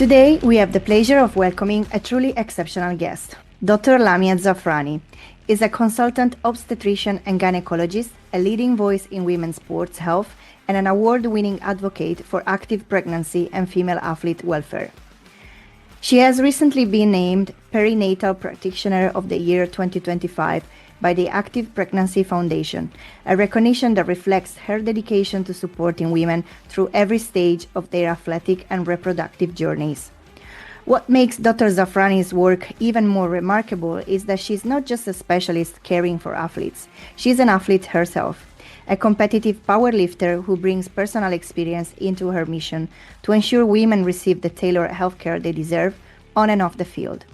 Today, we have the pleasure of welcoming a truly exceptional guest. Dr. Lamia Zafrani is a consultant obstetrician and gynecologist, a leading voice in women's sports health, and an award-winning advocate for active pregnancy and female athlete welfare. She has recently been named Perinatal Practitioner of the Year 2025 by the Active Pregnancy Foundation, a recognition that reflects her dedication to supporting women through every stage of their athletic and reproductive journeys. What makes Dr. Zafrani's work even more remarkable is that she's not just a specialist caring for athletes, she's an athlete herself, a competitive powerlifter who brings personal experience into her mission to ensure women receive the tailored healthcare they deserve on and off the field.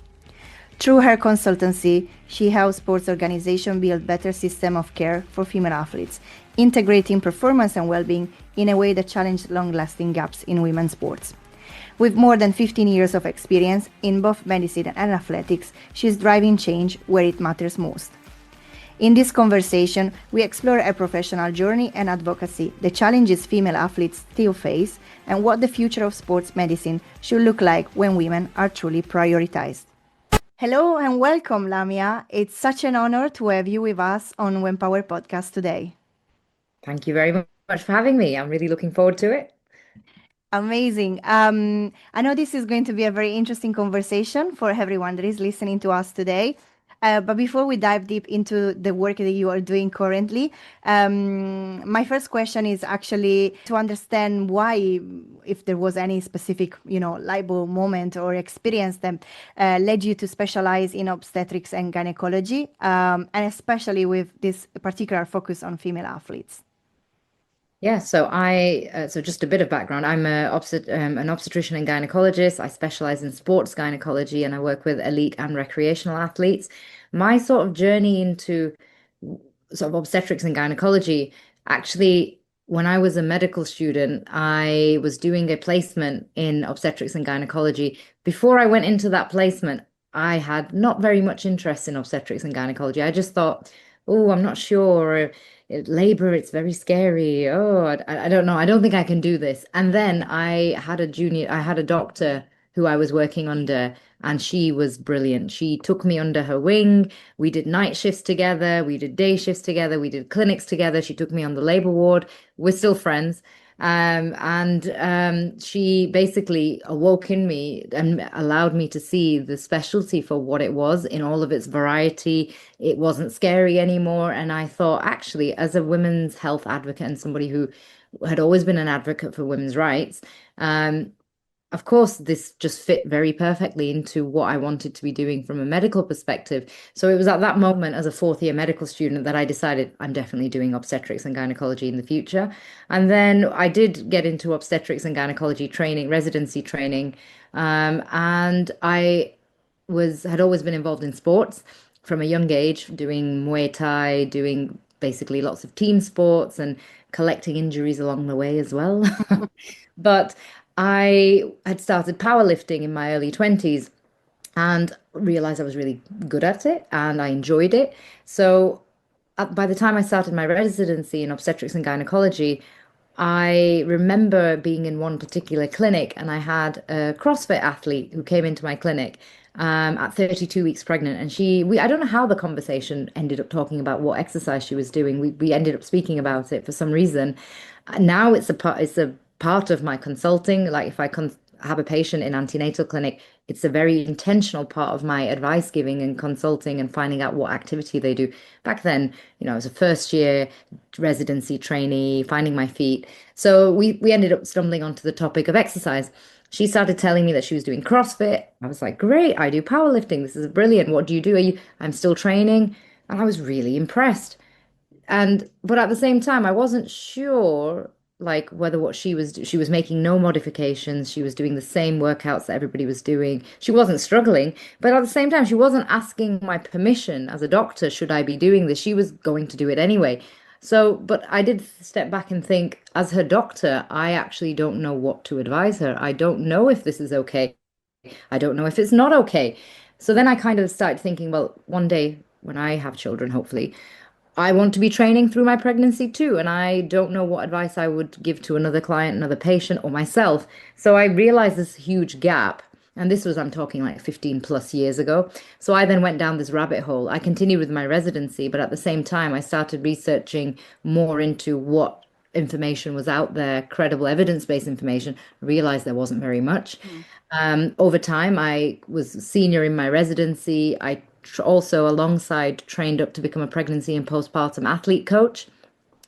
Through her consultancy, she helps sports organizations build better systems of care for female athletes, integrating performance and well-being in a way that challenges long-lasting gaps in women's sports. With more than 15 years of experience in both medicine and athletics, she is driving change where it matters most. In this conversation, we explore a professional journey and advocacy, the challenges female athletes still face, and what the future of sports medicine should look like when women are truly prioritized. Hello and welcome, Lamia. It's such an honor to have you with us on When Power Podcast today. Thank you very much for having me. I'm really looking forward to it. Amazing. I know this is going to be a very interesting conversation for everyone that is listening to us today. But before we dive deep into the work that you are doing currently, my first question is actually to understand why, if there was any specific, light bulb moment or experience that led you to specialize in obstetrics and gynecology, and especially with this particular focus on female athletes. Yeah, so just a bit of background. I'm an obstetrician and gynecologist. I specialize in sports gynecology and I work with elite and recreational athletes. My sort of journey into sort of obstetrics and gynecology, actually, when I was a medical student, I was doing a placement in obstetrics and gynecology. Before I went into that placement, I had not very much interest in obstetrics and gynecology. I just thought, oh, I'm not sure. Labor, it's very scary. Oh, I don't know. I don't think I can do this. And then I had a doctor who I was working under, and she was brilliant. She took me under her wing. We did night shifts together. We did day shifts together. We did clinics together. She took me on the labor ward. We're still friends. And she basically awoke in me and allowed me to see the specialty for what it was in all of its variety. It wasn't scary anymore. And I thought, actually, as a women's health advocate and somebody who had always been an advocate for women's rights, of course, this just fit very perfectly into what I wanted to be doing from a medical perspective. So it was at that moment, as a fourth year medical student, that I decided I'm definitely doing obstetrics and gynecology in the future. And then I did get into obstetrics and gynecology training, residency training. And I had always been involved in sports from a young age, doing Muay Thai, doing basically lots of team sports and collecting injuries along the way as well. But I had started powerlifting in my early 20s and realized I was really good at it and I enjoyed it. So by the time I started my residency in obstetrics and gynecology, I remember being in one particular clinic and I had a CrossFit athlete who came into my clinic at 32 weeks pregnant. And I don't know how the conversation ended up talking about what exercise she was doing. We ended up speaking about it for some reason. Now it's a part of my consulting. Like if I have a patient in antenatal clinic, it's a very intentional part of my advice giving and consulting and finding out what activity they do. Back then, I was a first year residency trainee, finding my feet. So we ended up stumbling onto the topic of exercise. She started telling me that she was doing CrossFit. I was like, great, I do powerlifting. This is brilliant. What do you do? I'm still training. And I was really impressed. But at the same time, I wasn't sure like whether what she was making no modifications, she was doing the same workouts that everybody was doing. She wasn't struggling, but at the same time, she wasn't asking my permission as a doctor, should I be doing this? She was going to do it anyway. So, but I did step back and think, as her doctor, I actually don't know what to advise her. I don't know if this is okay. I don't know if it's not okay. So then I kind of started thinking, well, one day when I have children, hopefully, I want to be training through my pregnancy too, and I don't know what advice I would give to another client, another patient, or myself. So I realized this huge gap. And this was, I'm talking like 15 plus years ago. So I then went down this rabbit hole. I continued with my residency, but at the same time, I started researching more into what information was out there, credible evidence-based information. Realized there wasn't very much. Mm. Over time, I was senior in my residency. I also, alongside, trained up to become a pregnancy and postpartum athlete coach.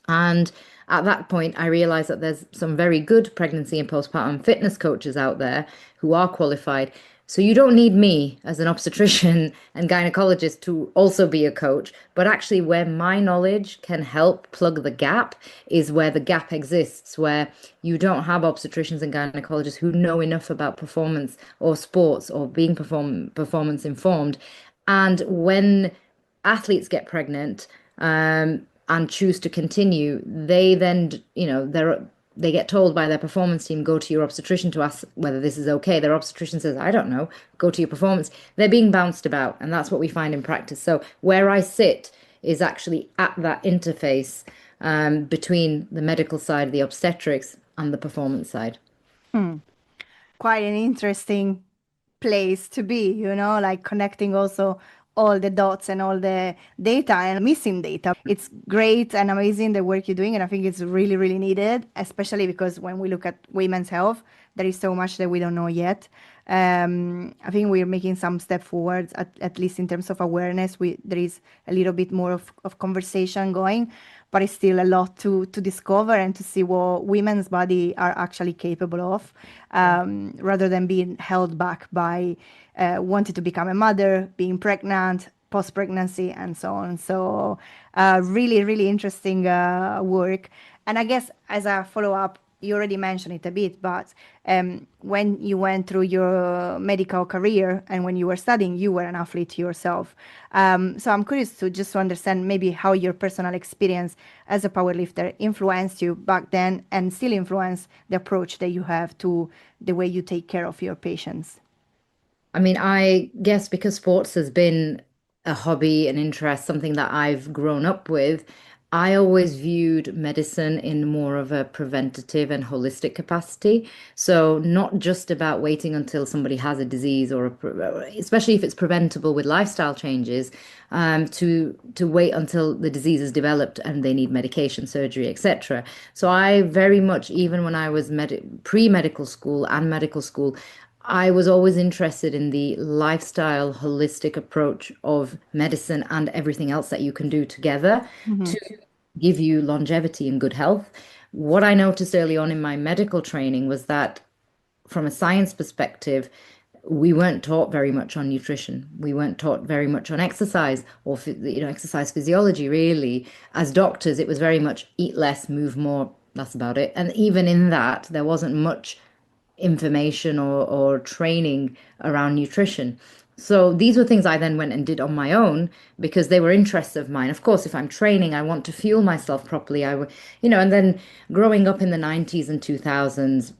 And at that point, I realized that there's some very good pregnancy and postpartum fitness coaches out there who are qualified. So you don't need me as an obstetrician and gynecologist to also be a coach, but actually where my knowledge can help plug the gap is where the gap exists, where you don't have obstetricians and gynecologists who know enough about performance or sports or being performance informed. And when athletes get pregnant, and choose to continue, they then, they get told by their performance team, go to your obstetrician to ask whether this is okay. Their obstetrician says, I don't know, go to your performance. They're being bounced about, and that's what we find in practice. So where I sit is actually at that interface between the medical side of the obstetrics and the performance side. Quite an interesting place to be, like connecting also all the dots and all the data and missing data. It's great and amazing the work you're doing, and I think it's really, really needed, especially because when we look at women's health, there is so much that we don't know yet. I think we're making some step forwards, at least in terms of awareness. There is a little bit more of conversation going, but it's still a lot to discover and to see what women's body are actually capable of, rather than being held back by wanting to become a mother, being pregnant, post-pregnancy, and so on. So really, really interesting work. And I guess as a follow-up, you already mentioned it a bit, but when you went through your medical career and when you were studying, you were an athlete yourself. So I'm curious to understand maybe how your personal experience as a powerlifter influenced you back then and still influence the approach that you have to the way you take care of your patients. I mean, I guess because sports has been a hobby, an interest, something that I've grown up with, I always viewed medicine in more of a preventative and holistic capacity. So not just about waiting until somebody has a disease or especially if it's preventable with lifestyle changes, to wait until the disease is developed and they need medication, surgery, etc. So I very much, even when I was pre-medical school and medical school, I was always interested in the lifestyle, holistic approach of medicine and everything else that you can do together Hmm. to give you longevity and good health. What I noticed early on in my medical training was that from a science perspective, we weren't taught very much on nutrition. We weren't taught very much on exercise or exercise physiology, really. As doctors, it was very much eat less, move more. That's about it. And even in that, there wasn't much information or training around nutrition. So these were things I then went and did on my own because they were interests of mine. Of course, if I'm training, I want to fuel myself properly. And then growing up in the 90s and 2000s,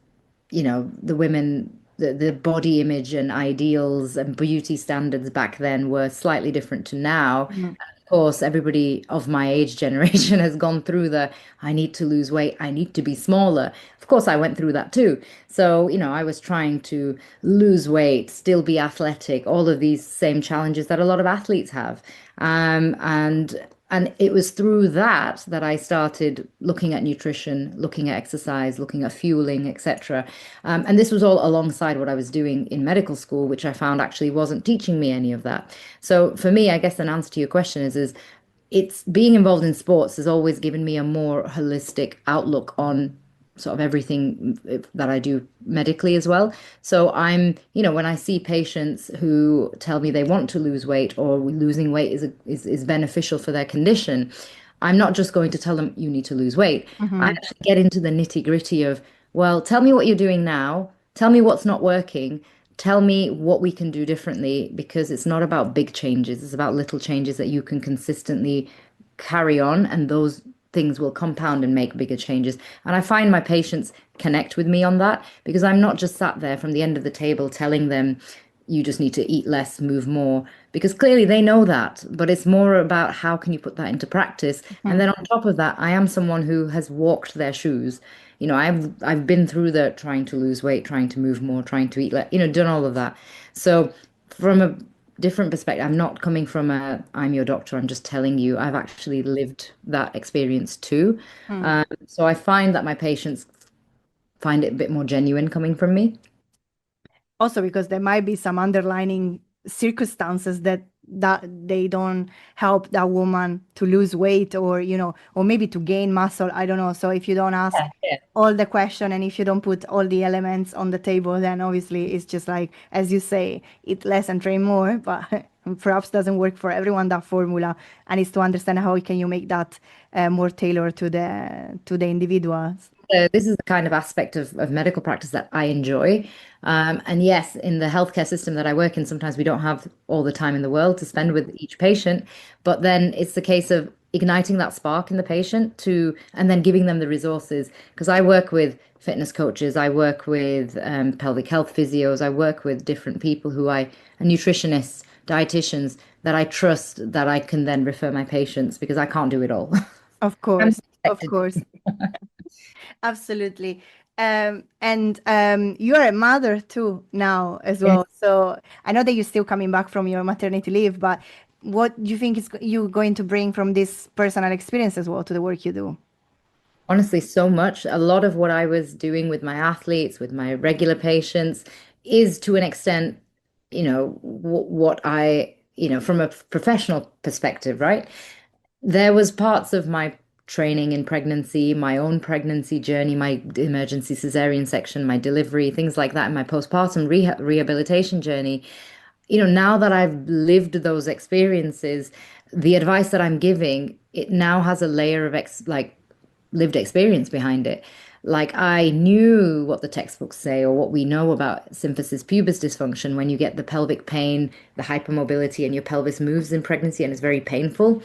the women, the body image and ideals and beauty standards back then were slightly different to now. Hmm. Of course, everybody of my age generation has gone through I need to lose weight, I need to be smaller. Of course, I went through that too. So, I was trying to lose weight, still be athletic, all of these same challenges that a lot of athletes have. And it was through that I started looking at nutrition, looking at exercise, looking at fueling, etc. And this was all alongside what I was doing in medical school, which I found actually wasn't teaching me any of that. So for me, I guess an answer to your question is it's being involved in sports has always given me a more holistic outlook on sort of everything that I do medically as well. So when I see patients who tell me they want to lose weight or losing weight is beneficial for their condition, I'm not just going to tell them you need to lose weight. I Hmm. actually get into the nitty-gritty of, well, tell me what you're doing now, tell me what's not working, tell me what we can do differently, because it's not about big changes, it's about little changes that you can consistently carry on, and those things will compound and make bigger changes. And I find my patients connect with me on that because I'm not just sat there from the end of the table telling them, you just need to eat less, move more, because clearly they know that, but it's more about how can you put that into practice. And Mhm. then on top of that, I am someone who has walked their shoes. I've been through the trying to lose weight, trying to move more, trying to eat less, done all of that. So from a different perspective, I'm not coming from a I'm your doctor, I'm just telling you. I've actually lived that experience too. Mm. So I find that my patients find it a bit more genuine coming from me. Also because there might be some underlying circumstances that they don't help that woman to lose weight, or or maybe to gain muscle, I don't know. So if you don't ask Yeah. all the question, and if you don't put all the elements on the table, then obviously it's just like, as you say, eat less and train more, but perhaps doesn't work for everyone, that formula. And it's to understand how can you make that more tailored to the individuals. So this is the kind of aspect of medical practice that I enjoy. And yes, in the healthcare system that I work in, sometimes we don't have all the time in the world to spend with each patient. But then it's the case of igniting that spark in the patient and then giving them the resources. Because I work with fitness coaches, I work with pelvic health physios, I work with different people nutritionists, dietitians that I trust that I can then refer my patients because I can't do it all. Of I'm course, of expected course. Absolutely. And you're a mother too now as to. well. So I know that you're still coming back from your maternity leave, but what do you think is you going to bring from this personal experience as well to the work you do? Honestly, so much. A lot of what I was doing with my athletes, with my regular patients, is to an extent, what from a professional perspective, right? There was parts of my training in pregnancy, my own pregnancy journey, my emergency cesarean section, my delivery, things like that, and my postpartum rehabilitation journey. Now that I've lived those experiences, the advice that I'm giving, it now has a layer of lived experience behind it. Like I knew what the textbooks say or what we know about symphysis pubis dysfunction when you get the pelvic pain, the hypermobility, and your pelvis moves in pregnancy and it's very painful.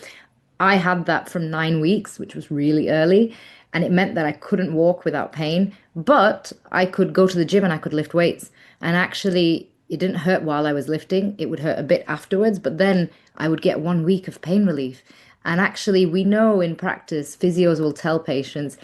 I had that from 9 weeks, which was really early, and it meant that I couldn't walk without pain, but I could go to the gym and I could lift weights. And actually, it didn't hurt while I was lifting. It would hurt a bit afterwards, but then I would get 1 week of pain relief. And actually, we know in practice, physios will tell patients,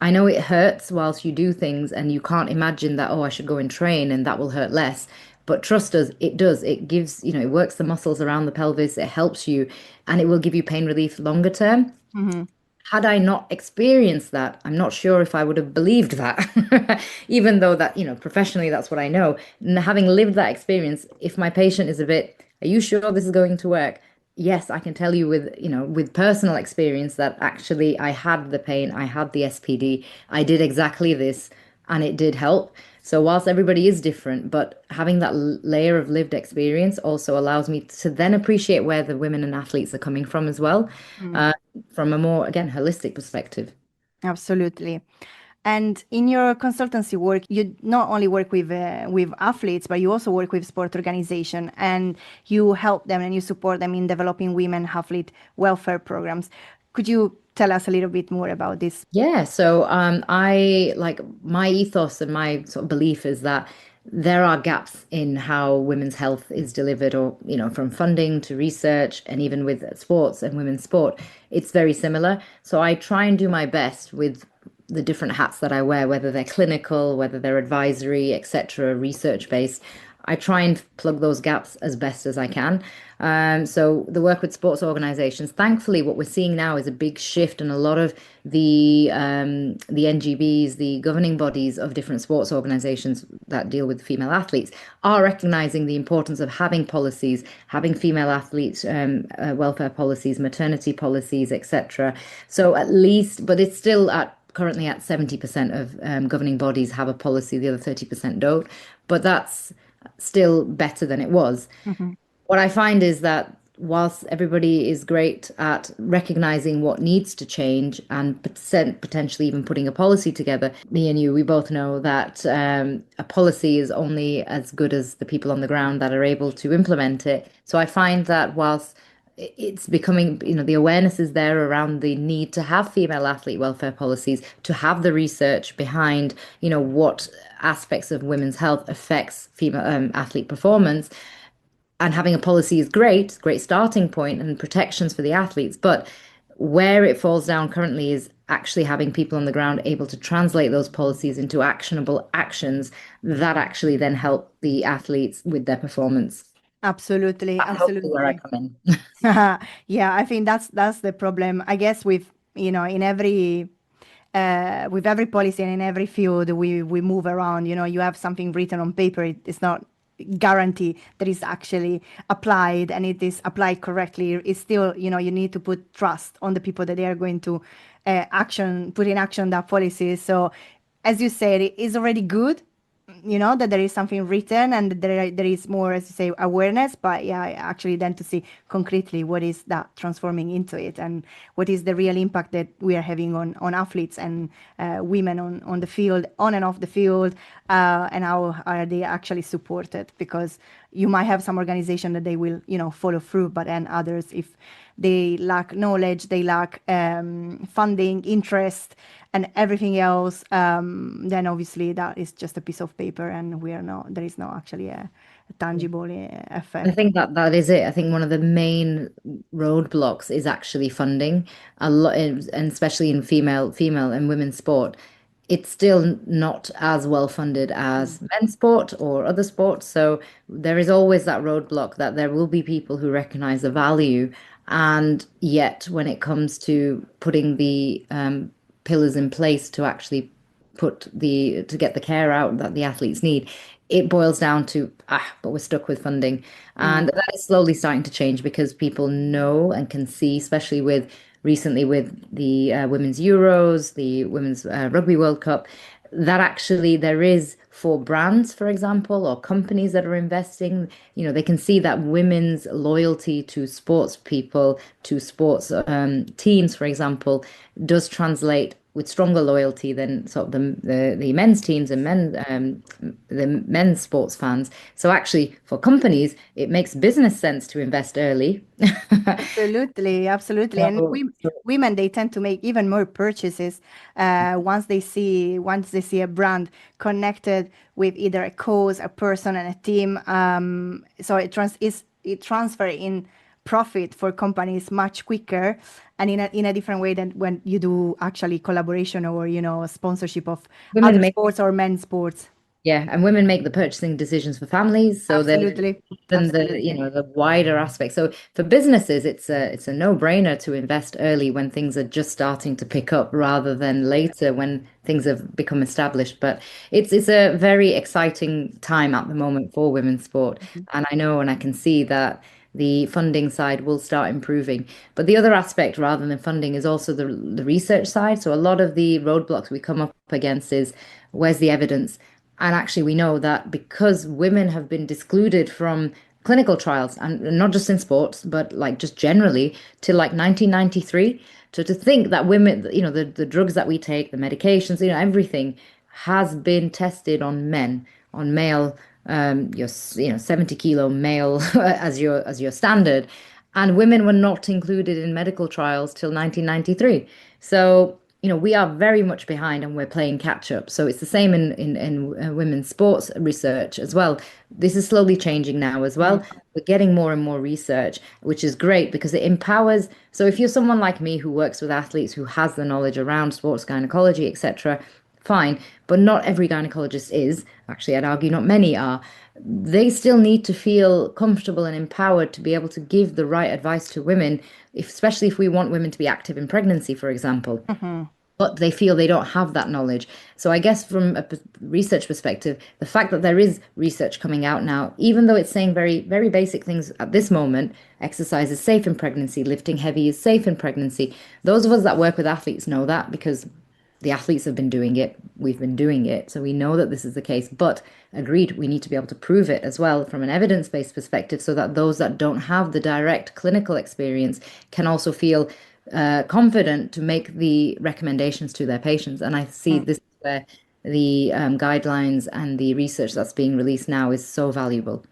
I know it hurts whilst you do things, and you can't imagine that, oh, I should go and train and that will hurt less. But trust us, it does. It gives, it works the muscles around the pelvis, it helps you, and it will give you pain relief longer term. Hmm. Had I not experienced that, I'm not sure if I would have believed that, even though that, professionally, that's what I know. And having lived that experience, if my patient is a bit, are you sure this is going to work? Yes, I can tell you with personal experience that actually I had the pain, I had the SPD, I did exactly this, and it did help. So whilst everybody is different, but having that layer of lived experience also allows me to then appreciate where the women and athletes are coming from as well, Mm. uh, from a more, again, holistic perspective. Absolutely. And in your consultancy work, you not only work with athletes, but you also work with sport organization, and you help them and you support them in developing women athlete welfare programs. Could you tell us a little bit more about this? Yeah, so I like my ethos and my sort of belief is that there are gaps in how women's health is delivered, or from funding to research, and even with sports and women's sport, it's very similar. So I try and do my best with the different hats that I wear, whether they're clinical, whether they're advisory, etc., research based. I try and plug those gaps as best as I can. So the work with sports organizations, thankfully, what we're seeing now is a big shift, and a lot of the NGBs, the governing bodies of different sports organizations that deal with female athletes, are recognizing the importance of having policies, having female athletes welfare policies, maternity policies, etc. So at least, but it's still at currently at 70% of governing bodies have a policy, the other 30% don't. But that's still better than it was. Mhm. What I find is that whilst everybody is great at recognizing what needs to change and potentially even putting a policy together, me and you, we both know that a policy is only as good as the people on the ground that are able to implement it. So I find that whilst it's becoming, the awareness is there around the need to have female athlete welfare policies, to have the research behind, what aspects of women's health affects female athlete performance. And having a policy is great, great starting point and protections for the athletes. But where it falls down currently is actually having people on the ground able to translate those policies into actionable actions that actually then help the athletes with their performance. Absolutely, That's hopefully where I absolutely. come Yeah, I think that's the problem. I guess in every with every policy and in every field we move around. You have something written on paper. It's not guarantee that it's actually applied and it is applied correctly. It's still, you need to put trust on the people that they are going to put in action that policy. So, as you said, it is already good, that there is something written and there is more, as you say, awareness. But yeah, actually then to see concretely what is that transforming into it and what is the real impact that we are having on athletes and women on the field, on and off the field, and how are they actually supported? Because you might have some organization that they will, follow through, but then others, if they lack knowledge, they lack funding, interest, and everything else, then obviously that is just a piece of paper, and there is no actually a in. tangible I effect. think that is it. I think one of the main roadblocks is actually funding. A lot, and especially in female and women's sport, it's still not as well funded Mm. as men's sport or other sports. So there is always that roadblock that there will be people who recognize the value, and yet when it comes to putting the pillars in place to actually to get the care out that the athletes need, it boils down to but we're stuck with funding. Mm. And that is slowly starting to change because people know and can see, especially with recently with the Women's Euros, the Women's Rugby World Cup, that actually there is for brands, for example, or companies that are investing, they can see that women's loyalty to sports people, to sports teams, for example, does translate with stronger loyalty than sort of the men's teams and the men's sports fans. So actually, for companies, it makes business sense to invest early. Absolutely, absolutely. And So, women, they tend to make even more purchases once they see a brand connected with either a cause, a person, and a team. So it transfer in profit for companies much quicker and in a different way than when you do actually collaboration or sponsorship of women other make sports or men's sports. Yeah, and women make the purchasing decisions for families, so then Absolutely, then absolutely. the wider aspect. So for businesses, it's a no-brainer to invest early when things are just starting to pick up rather than later when things have become established. But it's a very exciting time at the moment for women's sport, and I know and I can see that the funding side will start improving. But the other aspect, rather than funding, is also the research side. So a lot of the roadblocks we come up against is where's the evidence? And actually, we know that because women have been excluded from clinical trials, and not just in sports, but like just generally, till like 1993. So to think that women, the drugs that we take, the medications, everything has been tested on men, on male, your 70-kilo male as your standard, and women were not included in medical trials till 1993. So, we are very much behind and we're playing catch up. So it's the same in women's sports research as well. This is slowly changing now as well. We're getting more and more research, which is great because it empowers. So if you're someone like me who works with athletes, who has the knowledge around sports gynecology, etc., fine. But not every gynecologist is. Actually, I'd argue not many are. They still need to feel comfortable and empowered to be able to give the right advice to women, especially if we want women to be active in pregnancy, for example, Mhm. but they feel they don't have that knowledge. So I guess from a research perspective, the fact that there is research coming out now, even though it's saying very, very basic things at this moment, exercise is safe in pregnancy, lifting heavy is safe in pregnancy. Those of us that work with athletes know that because the athletes have been doing it, we've been doing it, so we know that this is the case. But agreed, we need to be able to prove it as well from an evidence-based perspective so that those that don't have the direct clinical experience can also feel confident to make the recommendations to their patients. And I see Mm. this is where the guidelines and the research that's being released now is so valuable.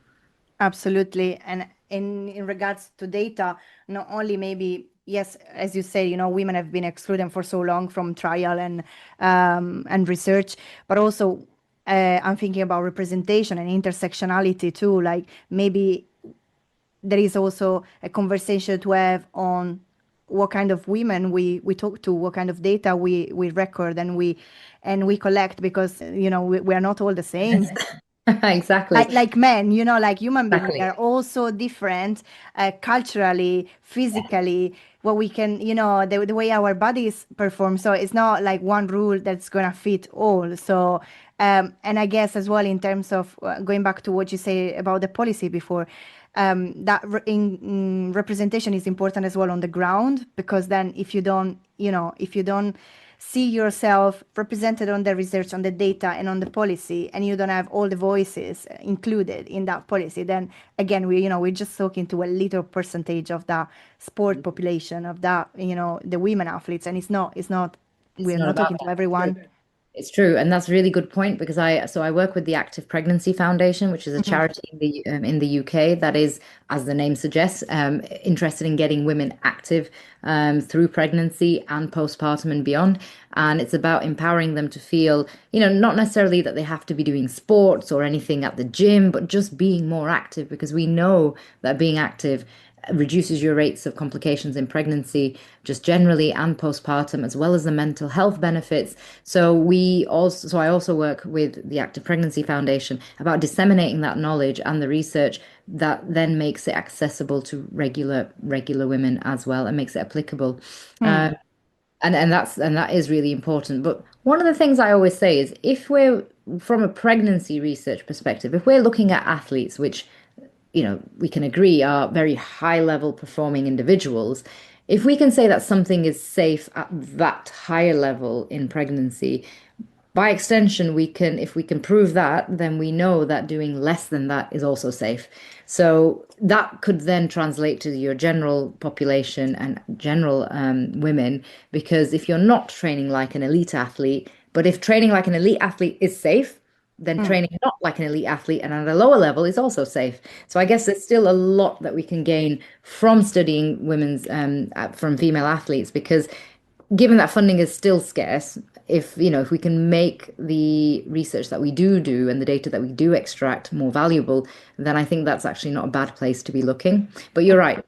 Absolutely. And in regards to data, not only maybe, yes, as you say, women have been excluded for so long from trial and research, but also I'm thinking about representation and intersectionality too. Like maybe there is also a conversation to have on what kind of women we talk to, what kind of data we record and we collect, because we are not all the same. Exactly. Like men, like human beings, we Exactly. are also different, culturally, physically, what we can, the way our bodies perform. So it's not like one rule that's gonna fit all. So, and I guess as well in terms of going back to what you say about the policy before, that representation is important as well on the ground, because then if you don't see yourself represented on the research, on the data, and on the policy, and you don't have all the voices included in that policy, then again, we're just talking to a little percentage of the sport population, of the women athletes, and It's we're not not about talking to that. It's true. everyone. It's true, and that's a really good point because I work with the Active Pregnancy Foundation, which is a Mhm. charity in the UK that is, as the name suggests, interested in getting women active through pregnancy and postpartum and beyond. And it's about empowering them to feel, not necessarily that they have to be doing sports or anything at the gym, but just being more active because we know that being active reduces your rates of complications in pregnancy just generally and postpartum, as well as the mental health benefits. So I also work with the Active Pregnancy Foundation about disseminating that knowledge and the research that then makes it accessible to regular women as well and makes it applicable. Hmm. uh, and that is really important. But one of the things I always say is if we're from a pregnancy research perspective, if we're looking at athletes, which we can agree are very high level performing individuals, if we can say that something is safe at that higher level in pregnancy, by extension, if we can prove that, then we know that doing less than that is also safe. So that could then translate to your general population and general women, because if you're not training like an elite athlete, but if training like an elite athlete is safe, then Hmm. training not like an elite athlete and at a lower level is also safe. So I guess there's still a lot that we can gain from studying from female athletes, because given that funding is still scarce, if we can make the research that we do and the data that we do extract more valuable, then I think that's actually not a bad place to be looking. But you're right,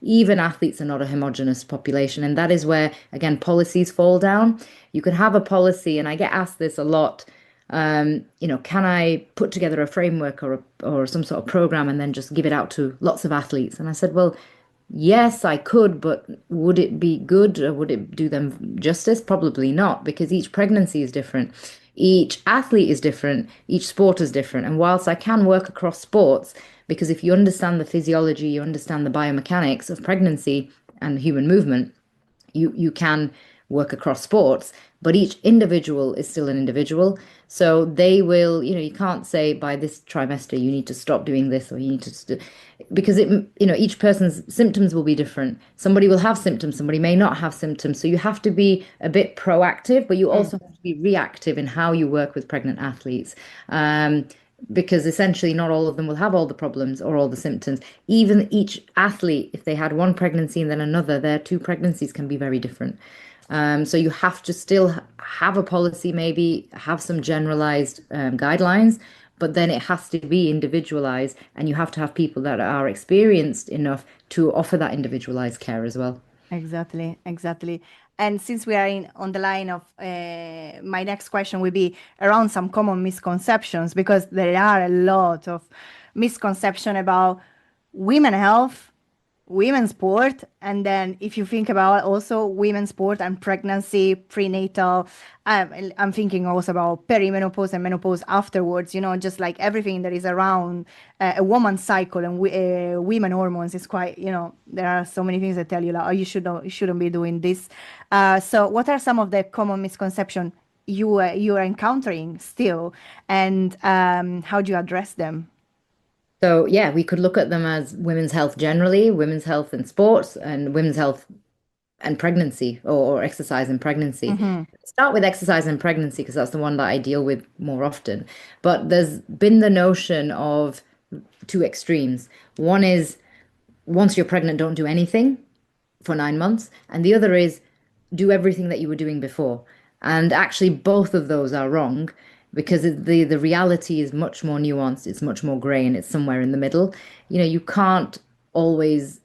even athletes are not a homogenous population, and that is where again policies fall down. You can have a policy, and I get asked this a lot. Can I put together a framework or some sort of program and then just give it out to lots of athletes? And I said, well, yes, I could, but would it be good or would it do them justice? Probably not, because each pregnancy is different. Each athlete is different. Each sport is different. And whilst I can work across sports, because if you understand the physiology, you understand the biomechanics of pregnancy and human movement, you can work across sports, but each individual is still an individual. So they will, you can't say by this trimester you need to stop doing this or you need to because each person's symptoms will be different. Somebody will have symptoms, somebody may not have symptoms. So you have to be a bit proactive, but you Hmm. also have to be reactive in how you work with pregnant athletes. Because essentially not all of them will have all the problems or all the symptoms. Even each athlete, if they had one pregnancy and then another, their two pregnancies can be very different. So you have to still have a policy, maybe have some generalized guidelines, but then it has to be individualized, and you have to have people that are experienced enough to offer that individualized care as well. Exactly, exactly. And since we are on the line of my next question will be around some common misconceptions, because there are a lot of misconception about women health, women's sport, and then if you think about also women's sport and pregnancy, prenatal, I'm thinking also about perimenopause and menopause afterwards, just like everything that is around a woman's cycle and women hormones is quite, there are so many things that tell you like, oh, you shouldn't be doing this. So what are some of the common misconceptions you are encountering still, and how do you address them? So yeah, we could look at them as women's health generally, women's health in sports, and women's health and pregnancy or exercise and pregnancy. Mm-hmm. Start with exercise and pregnancy because that's the one that I deal with more often. But there's been the notion of two extremes. One is once you're pregnant, don't do anything for 9 months, and the other is do everything that you were doing before. And actually, both of those are wrong because the reality is much more nuanced, it's much more gray, and it's somewhere in the middle. You can't always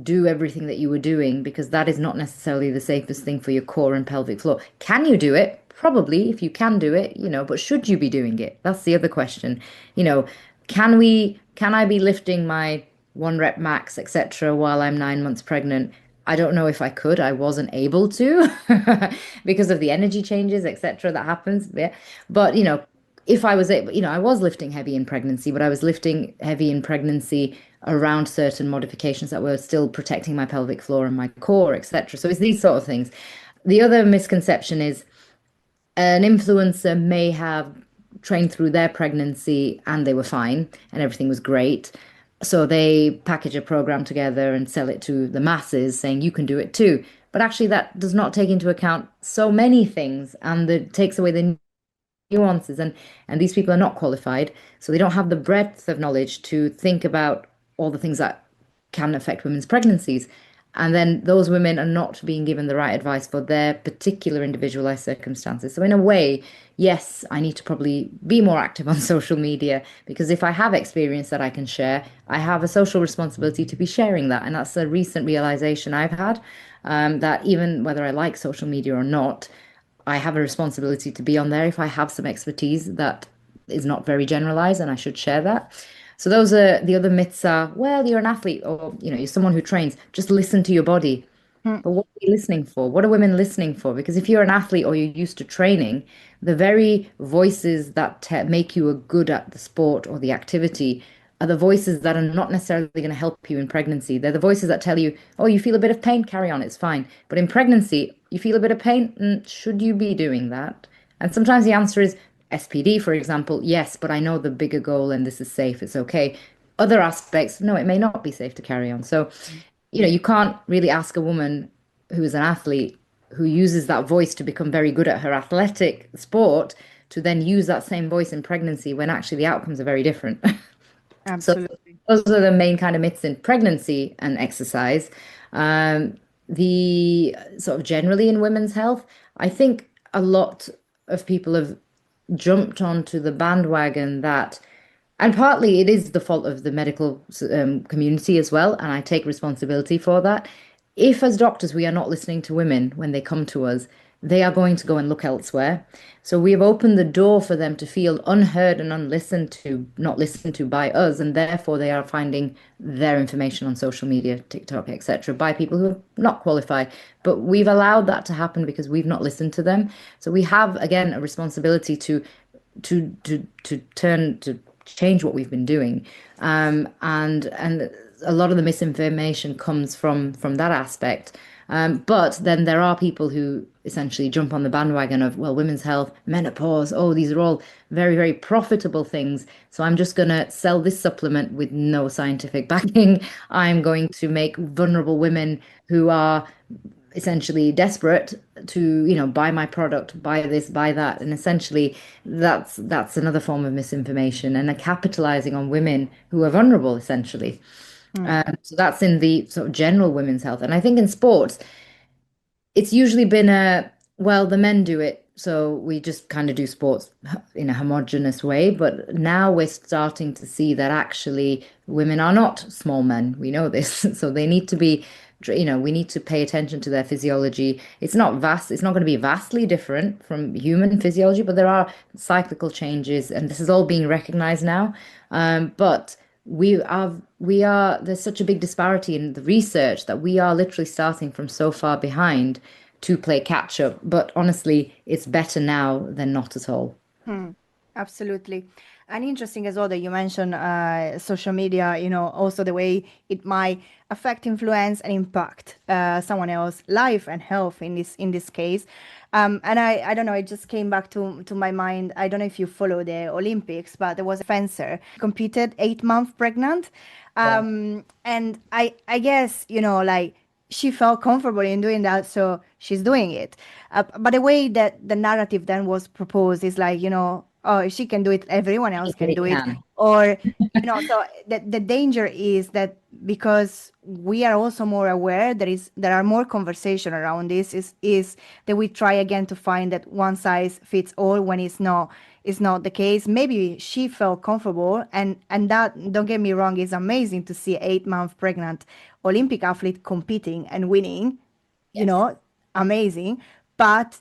do everything that you were doing because that is not necessarily the safest thing for your core and pelvic floor. Can you do it? Probably, if you can do it, but should you be doing it? That's the other question. You know, can I be lifting my 1 rep max, etc., while I'm 9 months pregnant? I don't know if I could. I wasn't able to because of the energy changes, etc., that happens. Yeah. But, if I was able, I was lifting heavy in pregnancy, but I was lifting heavy in pregnancy around certain modifications that were still protecting my pelvic floor and my core, etc. So it's these sort of things. The other misconception is an influencer may have trained through their pregnancy and they were fine and everything was great. So they package a program together and sell it to the masses saying you can do it too. But actually, that does not take into account so many things and it takes away the nuances, and these people are not qualified, so they don't have the breadth of knowledge to think about all the things that can affect women's pregnancies. And then those women are not being given the right advice for their particular individualized circumstances. So in a way, yes, I need to probably be more active on social media because if I have experience that I can share, I have a social responsibility to be sharing that. And that's a recent realization I've had, that even whether I like social media or not, I have a responsibility to be on there if I have some expertise that is not very generalized and I should share that. So those are the other myths are, well, you're an athlete or you're someone who trains, just listen to your body. Mm, But what are you listening for? What are women listening for? Because if you're an athlete or you're used to training, the very voices that make you a good at the sport or the activity are the voices that are not necessarily going to help you in pregnancy. They're the voices that tell you, oh, you feel a bit of pain, carry on, it's fine. But in pregnancy, you feel a bit of pain, should you be doing that? And sometimes the answer is SPD, for example, yes, but I know the bigger goal and this is safe, it's okay. Other aspects, no, it may not be safe to carry on. So you can't really ask a woman who is an athlete who uses that voice to become very good at her athletic sport to then use that same voice in pregnancy when actually the outcomes are very different. So absolutely. those are the main kind of myths in pregnancy and exercise. Um, the sort of generally in women's health, I think a lot of people have jumped onto the bandwagon that, and partly it is the fault of the medical community as well, and I take responsibility for that. If, as doctors, we are not listening to women when they come to us, they are going to go and look elsewhere. So we have opened the door for them to feel unheard and unlistened to, not listened to by us, and therefore they are finding their information on social media, TikTok, etc., by people who are not qualified. But we've allowed that to happen because we've not listened to them. So we have again a responsibility to turn to change what we've been doing, and a lot of the misinformation comes from that aspect. But then there are people who essentially jump on the bandwagon of, well, women's health, menopause, oh, these are all very, very profitable things. So I'm just going to sell this supplement with no scientific backing. I'm going to make vulnerable women who are essentially desperate to, buy my product, buy this, buy that. And essentially that's another form of misinformation and a capitalizing on women who are vulnerable, essentially. Mm, So that's in the sort of general women's health. And I think in sports, it's usually been well, the men do it, so we just kind of do sports in a homogenous way. But now we're starting to see that actually women are not small men. We know this. So they need to be, we need to pay attention to their physiology. It's not going to be vastly different from human physiology, but there are cyclical changes, and this is all being recognized now. But there's such a big disparity in the research that we are literally starting from so far behind to play catch up. But honestly, it's better now than not at all. mm, absolutely. And interesting as well that you mentioned social media, also the way it might affect, influence, and impact someone else's life and health in this case. And I don't know, it just came back to my mind. I don't know if you follow the Olympics, but there was a fencer competed 8 months pregnant. Yeah. And I guess, like she felt comfortable in doing that, so she's doing it. But the way that the narrative then was proposed is like, oh, if she can do it, everyone else can Anybody do it. can. Or, so the danger is that because we are also more aware, there are more conversation around this, is that we try again to find that one size fits all when it's not the case. Maybe she felt comfortable, and that, don't get me wrong, is amazing to see 8 month pregnant Olympic athlete competing and winning, you Yes. know, amazing. But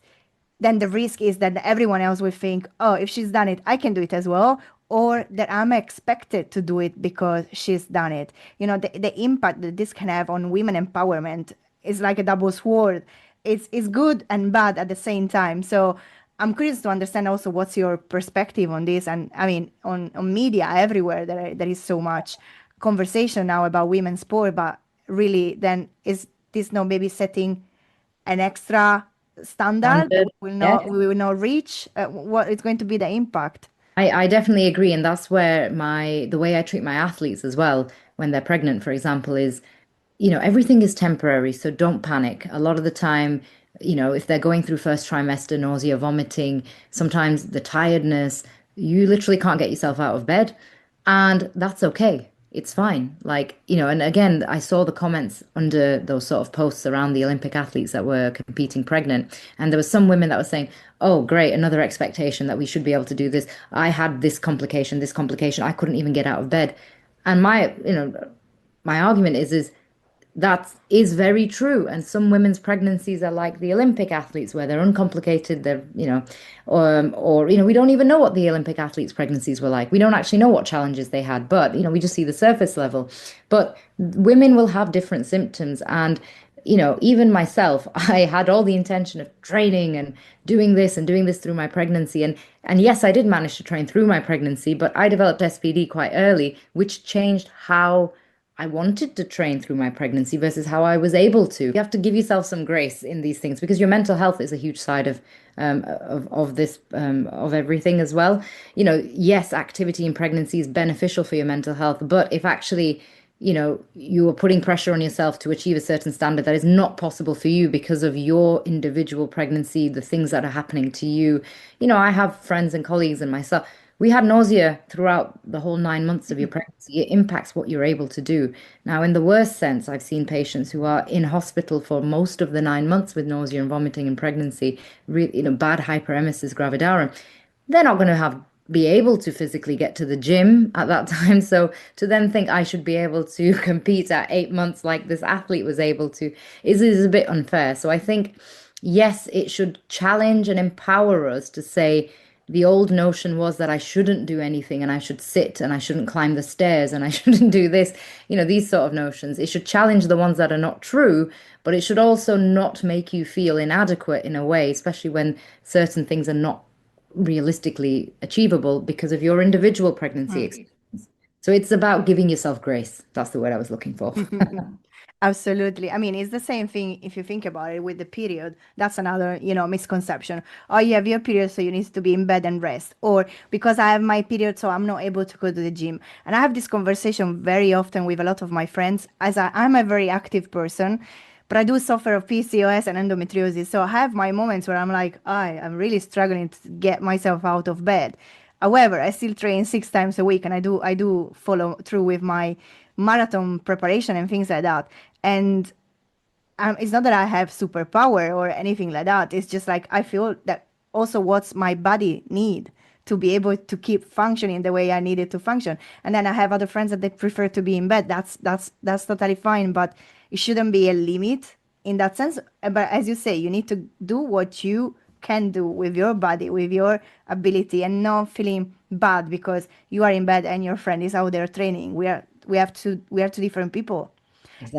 then the risk is that everyone else will think, oh, if she's done it, I can do it as well. Or that I'm expected to do it because she's done it. The impact that this can have on women empowerment is like a double sword. It's good and bad at the same time. So I'm curious to understand also what's your perspective on this. And I mean, on media everywhere, there is so much conversation now about women's sport, but really, then is this not maybe setting an extra standard that Standard. Yeah. we will not reach? What is going to be the impact? I definitely agree, and that's where the way I treat my athletes as well when they're pregnant, for example, is, everything is temporary, so don't panic. A lot of the time, if they're going through first trimester nausea, vomiting, sometimes the tiredness, you literally can't get yourself out of bed, and that's okay. It's fine. Like, and again, I saw the comments under those sort of posts around the Olympic athletes that were competing pregnant. And there were some women that were saying, oh, great, another expectation that we should be able to do this. I had this complication. I couldn't even get out of bed. And my argument is that is very true. And some women's pregnancies are like the Olympic athletes, where they're uncomplicated. We don't even know what the Olympic athletes' pregnancies were like. We don't actually know what challenges they had, but, we just see the surface level. But women will have different symptoms. And, even myself, I had all the intention of training and doing this through my pregnancy. And yes, I did manage to train through my pregnancy, but I developed SPD quite early, which changed how I wanted to train through my pregnancy versus how I was able to. You have to give yourself some grace in these things because your mental health is a huge side of this of everything as well. Yes, activity in pregnancy is beneficial for your mental health, but if actually, you are putting pressure on yourself to achieve a certain standard that is not possible for you because of your individual pregnancy, the things that are happening to you. I have friends and colleagues and myself. We had nausea throughout the whole 9 months of your pregnancy. It impacts what you're able to do. Now, in the worst sense, I've seen patients who are in hospital for most of the 9 months with nausea and vomiting in pregnancy, bad hyperemesis gravidarum. They're not going to be able to physically get to the gym at that time. So to then think I should be able to compete at 8 months like this athlete was able to is a bit unfair. So I think, yes, it should challenge and empower us to say, the old notion was that I shouldn't do anything and I should sit and I shouldn't climb the stairs and I shouldn't do this, these sort of notions. It should challenge the ones that are not true, but it should also not make you feel inadequate in a way, especially when certain things are not realistically achievable because of your individual pregnancy Hmm. experience. So it's about giving yourself grace. That's the word I was looking for. Absolutely. I mean, it's the same thing if you think about it with the period. That's another, misconception. Oh, you have your period, so you need to be in bed and rest. Or because I have my period, so I'm not able to go to the gym. And I have this conversation very often with a lot of my friends, as I'm a very active person, but I do suffer of PCOS and endometriosis. So I have my moments where I'm like, I'm really struggling to get myself out of bed. However, I still train 6 times a week, and I do follow through with my marathon preparation and things like that. And it's not that I have superpower or anything like that. It's just like I feel that also what's my body need to be able to keep functioning the way I need it to function. And then I have other friends that they prefer to be in bed. That's totally fine, but it shouldn't be a limit in that sense. But as you say, you need to do what you can do with your body, with your ability, and not feeling bad because you are in bed and your friend is out there training. We are two different people.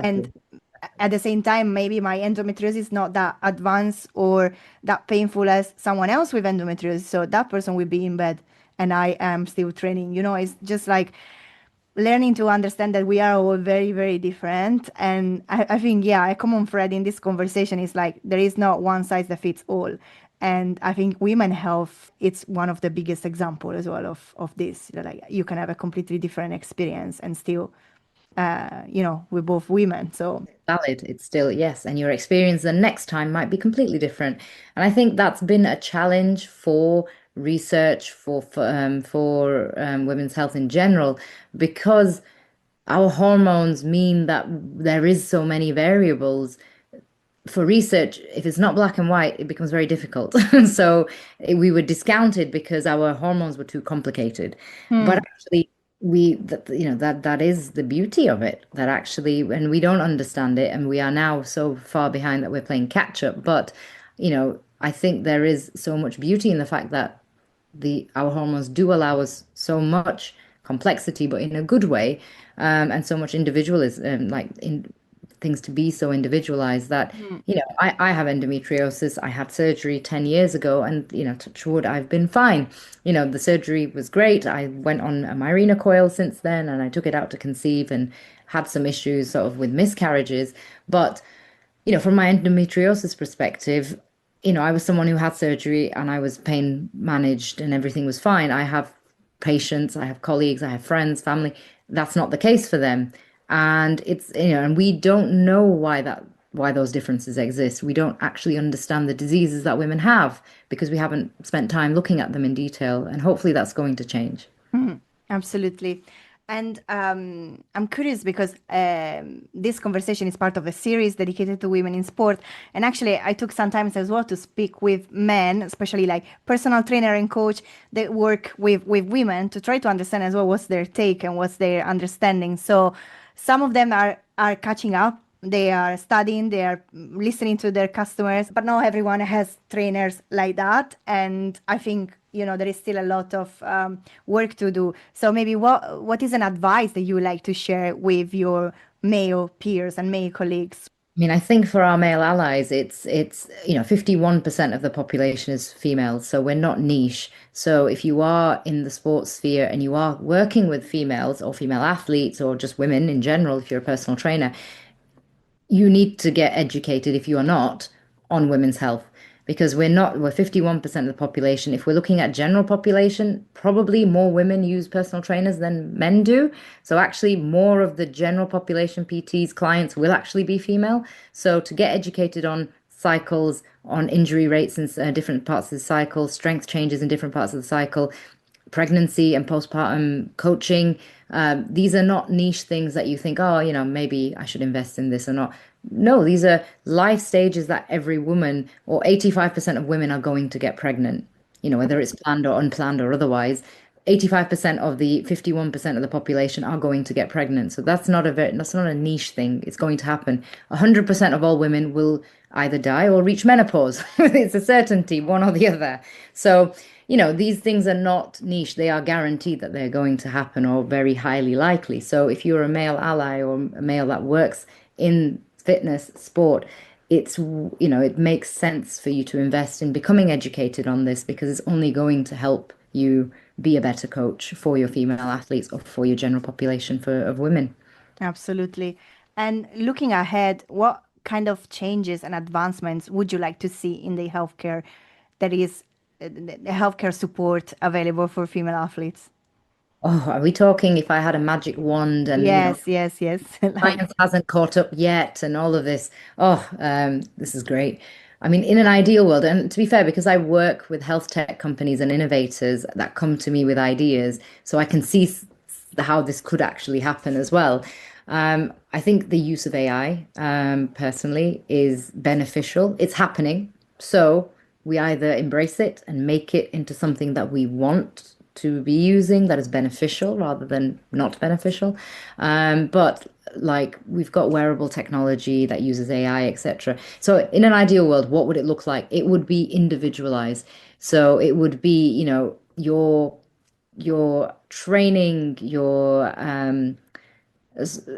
And Exactly. at the same time, maybe my endometriosis is not that advanced or that painful as someone else with endometriosis. So that person will be in bed and I am still training. It's just like learning to understand that we are all very, very different. And I think, yeah, a common thread in this conversation is like there is not one size that fits all. And I think women health, it's one of the biggest example as well of this. Like you can have a completely different experience and still, we're both women. So Valid. It's still, yes. And your experience the next time might be completely different. And I think that's been a challenge for research for women's health in general, because our hormones mean that there is so many variables. For research, if it's not black and white, it becomes very difficult. So we were discounted because our hormones were too complicated. But Hmm. actually, that is the beauty of it. That actually, when we don't understand it, and we are now so far behind that we're playing catch up. But I think there is so much beauty in the fact that the our hormones do allow us so much complexity, but in a good way, and so much individualism, like in things to be so individualized that, Hmm. I have endometriosis. I had surgery 10 years ago, and, touch wood, I've been fine. The surgery was great. I went on a Mirena coil since then, and I took it out to conceive and had some issues sort of with miscarriages. But from my endometriosis perspective, I was someone who had surgery and I was pain managed and everything was fine. I have patients, I have colleagues, I have friends, family. That's not the case for them. And and we don't know why those differences exist. We don't actually understand the diseases that women have because we haven't spent time looking at them in detail. And hopefully that's going to change. Hmm. Absolutely. And I'm curious because this conversation is part of a series dedicated to women in sport. And actually, I took some time as well to speak with men, especially like personal trainer and coach that work with women to try to understand as well what's their take and what's their understanding. So some of them are catching up. They are studying, they are listening to their customers, but not everyone has trainers like that. And I think, there is still a lot of work to do. So maybe what is an advice that you would like to share with your male peers and male colleagues? I mean, I think for our male allies, it's 51% of the population is female, so we're not niche. So if you are in the sports sphere and you are working with females or female athletes or just women in general, if you're a personal trainer, you need to get educated if you are not on women's health, because we're 51% of the population. If we're looking at general population, probably more women use personal trainers than men do. So actually more of the general population PTs clients will actually be female. So to get educated on cycles, on injury rates in different parts of the cycle, strength changes in different parts of the cycle, pregnancy and postpartum coaching. These are not niche things that you think, oh, maybe I should invest in this or not. No, these are life stages that every woman, or 85% of women, are going to get pregnant, whether it's planned or unplanned or otherwise. 85% of the 51% of the population are going to get pregnant. So that's not a niche thing. It's going to happen. 100% of all women will either die or reach menopause. It's a certainty, one or the other. So, these things are not niche. They are guaranteed that they're going to happen or very highly likely. So if you're a male ally or a male that works in fitness, sport, it makes sense for you to invest in becoming educated on this because it's only going to help you be a better coach for your female athletes or for your general population of women. Absolutely. And looking ahead, what kind of changes and advancements would you like to see in the healthcare that is the healthcare support available for female athletes? Oh, are we talking if I had a magic wand and, Yes, yes, yes. Like, science hasn't caught up yet and all of this? Oh, this is great. I mean, in an ideal world, and to be fair, because I work with health tech companies and innovators that come to me with ideas, so I can see how this could actually happen as well. I think the use of AI, personally, is beneficial. It's happening. So we either embrace it and make it into something that we want to be using that is beneficial rather than not beneficial. But like we've got wearable technology that uses AI, etc. So in an ideal world, what would it look like? It would be individualized. So it would be, your training, your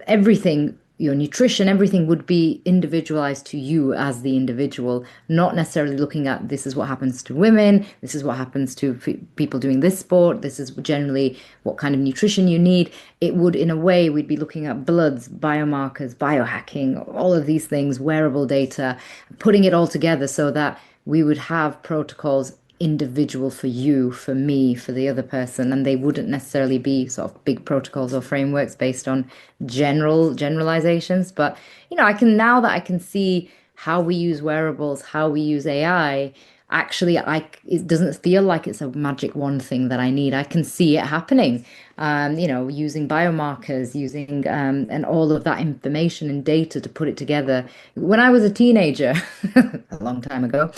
everything, your nutrition, everything would be individualized to you as the individual, not necessarily looking at this is what happens to women, this is what happens to people doing this sport, this is generally what kind of nutrition you need. It would, in a way, we'd be looking at bloods, biomarkers, biohacking, all of these things, wearable data, putting it all together so that we would have protocols individual for you, for me, for the other person, and they wouldn't necessarily be sort of big protocols or frameworks based on generalizations. But I can now that I can see how we use wearables, how we use AI, actually it doesn't feel like it's a magic wand thing that I need. I can see it happening, using biomarkers, using and all of that information and data to put it together. When I was a teenager, a long time ago,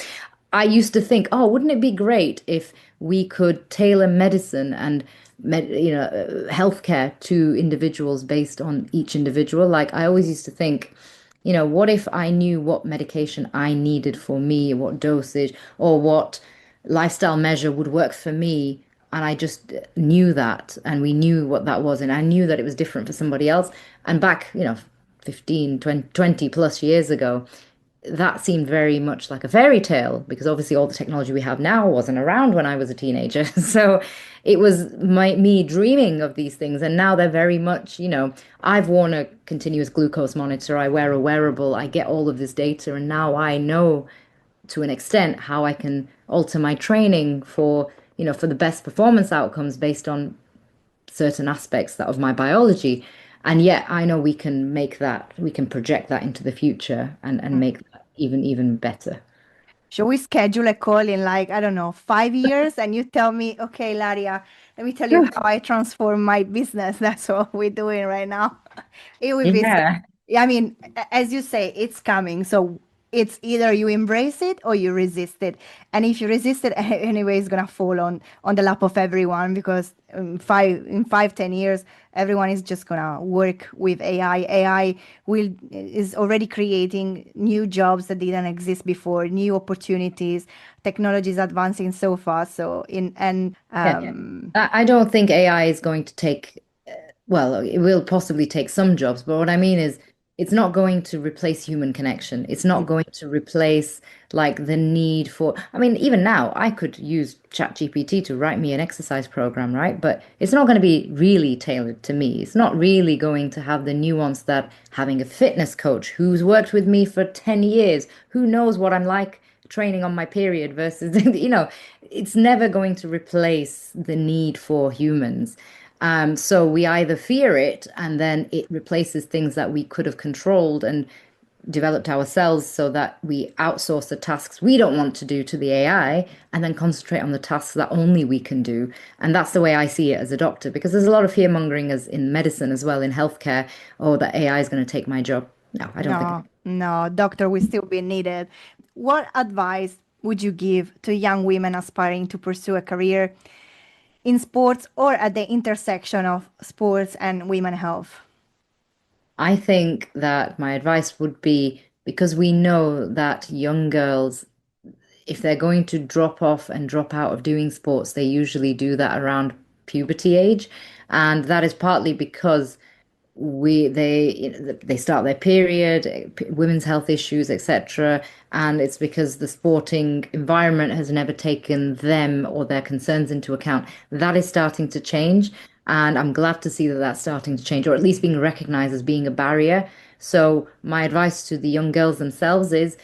I used to think, oh, wouldn't it be great if we could tailor medicine and healthcare to individuals based on each individual? Like I always used to think, what if I knew what medication I needed for me, what dosage, or what lifestyle measure would work for me, and I just knew that, and we knew what that was, and I knew that it was different for somebody else. And back, 15, 20 plus years ago, that seemed very much like a fairy tale because obviously all the technology we have now wasn't around when I was a teenager. So it was me dreaming of these things. And now they're very much, I've worn a continuous glucose monitor, I wear a wearable, I get all of this data. And now I know to an extent how I can alter my training for the best performance outcomes based on certain aspects that of my biology. And yet I know we can project that into the future and make that even better. Should we schedule a call in like, I don't know, 5 years and you tell me, okay, Laria, let me tell you Sure. how I transform my business. That's what we're doing right now. It will be so, Yeah. yeah, I mean, as you say, it's coming. So it's either you embrace it or you resist it. And if you resist it, anyway, it's gonna fall on the lap of everyone because in 5, 10 years, everyone is just gonna work with AI. AI is already creating new jobs that didn't exist before, new opportunities. Technology is advancing so fast. So in and Yeah. I don't think AI is going to take, well, it will possibly take some jobs, but what I mean is it's not going to replace human connection. It's not going to replace like the need for, I mean, even now I could use ChatGPT to write me an exercise program, right? But it's not going to be really tailored to me. It's not really going to have the nuance that having a fitness coach who's worked with me for 10 years, who knows what I'm like training on my period versus, it's never going to replace the need for humans. So we either fear it and then it replaces things that we could have controlled and developed ourselves so that we outsource the tasks we don't want to do to the AI and then concentrate on the tasks that only we can do. And that's the way I see it as a doctor, because there's a lot of fear mongering as in medicine as well, in healthcare, oh, that AI is going to take my job. No, I don't think. no, no, doctor will still be needed. What advice would you give to young women aspiring to pursue a career in sports or at the intersection of sports and women health? I think that my advice would be because we know that young girls, if they're going to drop off and drop out of doing sports, they usually do that around puberty age. And that is partly because they start their period, women's health issues, etc. And it's because the sporting environment has never taken them or their concerns into account. That is starting to change, and I'm glad to see that that's starting to change, or at least being recognized as being a barrier. So my advice to the young girls themselves is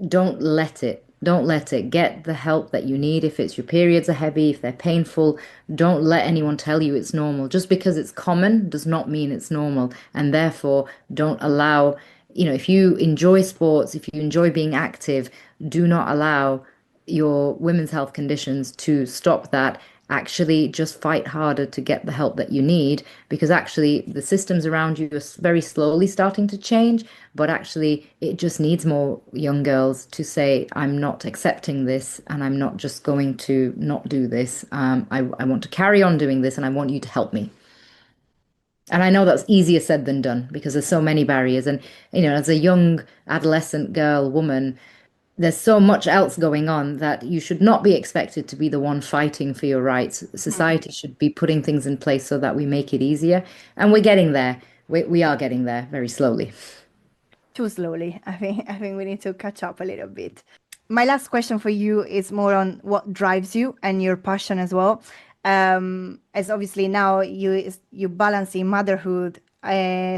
don't let it. Don't let it. Get the help that you need. If it's your periods are heavy, if they're painful, don't let anyone tell you it's normal. Just because it's common does not mean it's normal. And therefore, don't allow, if you enjoy sports, if you enjoy being active, do not allow your women's health conditions to stop that. Actually, just fight harder to get the help that you need because actually the systems around you are very slowly starting to change. But actually, it just needs more young girls to say, I'm not accepting this and I'm not just going to not do this. I want to carry on doing this and I want you to help me. And I know that's easier said than done because there's so many barriers. And, as a young adolescent girl, woman, there's so much else going on that you should not be expected to be the one fighting for your rights. Society should be putting things in place so that we make it easier. And we're getting there. We are getting there very slowly. Too slowly. I think we need to catch up a little bit. My last question for you is more on what drives you and your passion as well. As obviously now you balancing motherhood,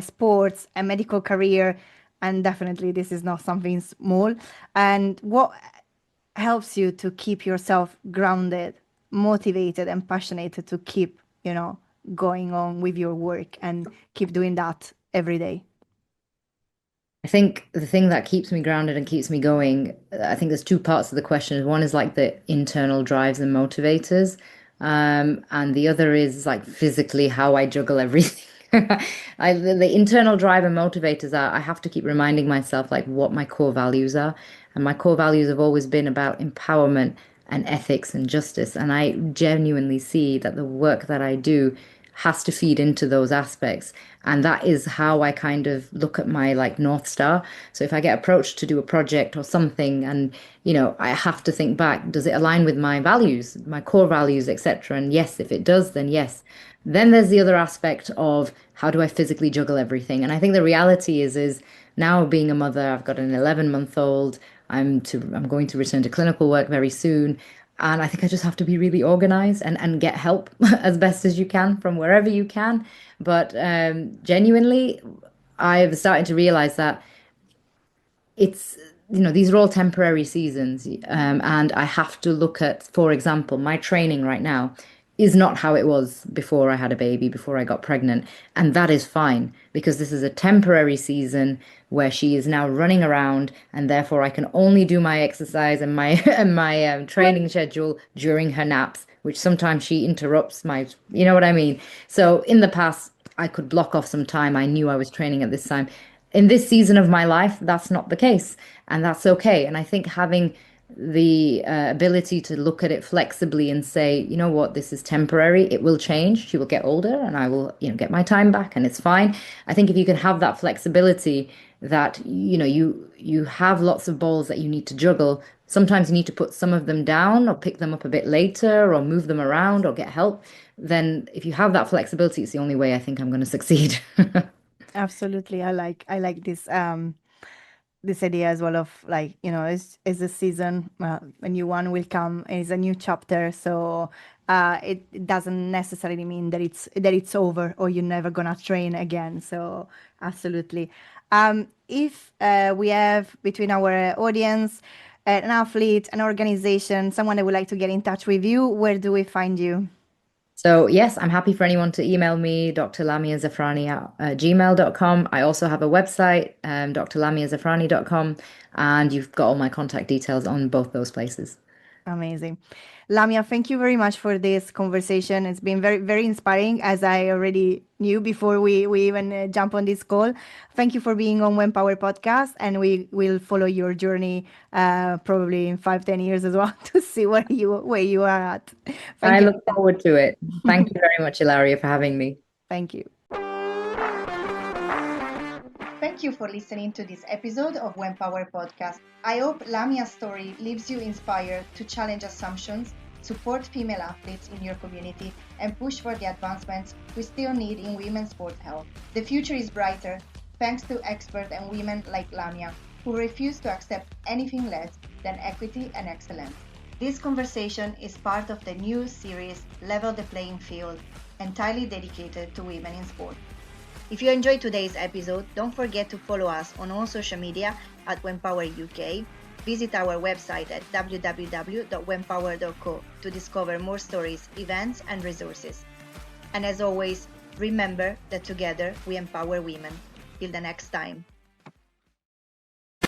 sports, a medical career, and definitely this is not something small. And what helps you to keep yourself grounded, motivated, and passionate to keep, going on with your work and keep doing that every day? I think the thing that keeps me grounded and keeps me going, I think there's two parts of the question. One is like the internal drives and motivators, and the other is like physically how I juggle everything. The internal drive and motivators are I have to keep reminding myself like what my core values are. And my core values have always been about empowerment and ethics and justice. And I genuinely see that the work that I do has to feed into those aspects. And that is how I kind of look at my like North Star. So if I get approached to do a project or something and, I have to think back, does it align with my values, my core values, etc.? And yes, if it does, then yes. Then there's the other aspect of how do I physically juggle everything? And I think the reality is now being a mother, I've got an 11-month-old. I'm going to return to clinical work very soon. And I think I just have to be really organized and get help as best as you can from wherever you can. But genuinely, I've started to realize that it's these are all temporary seasons, and I have to look at, for example, my training right now is not how it was before I had a baby, before I got pregnant, and that is fine because this is a temporary season where she is now running around, and therefore I can only do my exercise and my and my training schedule during her naps, which sometimes she interrupts my, you know what I mean? So in the past, I could block off some time. I knew I was training at this time. In this season of my life, that's not the case, and that's okay. And I think having the ability to look at it flexibly and say, you know what, this is temporary. It will change. She will get older, and I will, get my time back, and it's fine. I think if you can have that flexibility, that you have lots of balls that you need to juggle. Sometimes you need to put some of them down, or pick them up a bit later, or move them around, or get help. Then, if you have that flexibility, it's the only way I think I'm going to succeed. Absolutely. I like this idea as well of like, it's a season, a new one will come, it's a new chapter. So it doesn't necessarily mean that it's over or you're never gonna train again. So absolutely. If we have between our audience an athlete, an organization, someone that would like to get in touch with you, where do we find you? So, yes, I'm happy for anyone to email me, Dr. Lamia Zafrani at gmail.com. I also have a website, drlamiazafrani.com, and you've got all my contact details on both those places. Amazing. Lamia, thank you very much for this conversation. It's been very, very inspiring, as I already knew before we even jump on this call. Thank you for being on When Power Podcast, and we will follow your journey probably in 5, 10 years as well to see where you are at. I Thank you. look forward to it. Thank you very much, Ilaria, for having me. Thank you. Thank you for listening to this episode of When Power Podcast. I hope Lamia's story leaves you inspired to challenge assumptions, support female athletes in your community, and push for the advancements we still need in women's sports health. The future is brighter thanks to experts and women like Lamia, who refuse to accept anything less than equity and excellence. This conversation is part of the new series Level the Playing Field, entirely dedicated to women in sport. If you enjoyed today's episode, don't forget to follow us on all social media at WhenPowerUK. Visit our website at www.whenpower.co to discover more stories, events, and resources. And as always, remember that together we empower women. Till the next time.